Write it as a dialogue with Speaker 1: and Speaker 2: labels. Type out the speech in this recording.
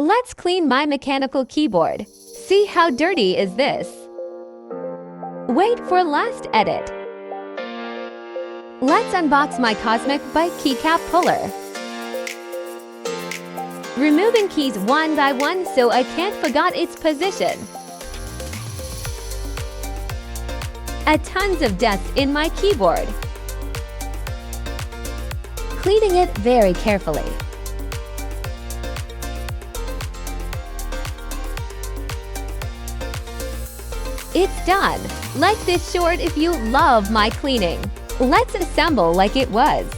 Speaker 1: Let's clean my mechanical keyboard. See how dirty is this? Wait for last edit. Let's unbox my Cosmic Bike keycap puller. Removing keys one by one so I can't forget its position. A tons of dust in my keyboard. Cleaning it very carefully. It's done. Like this short if you love my cleaning. Let's assemble like it was.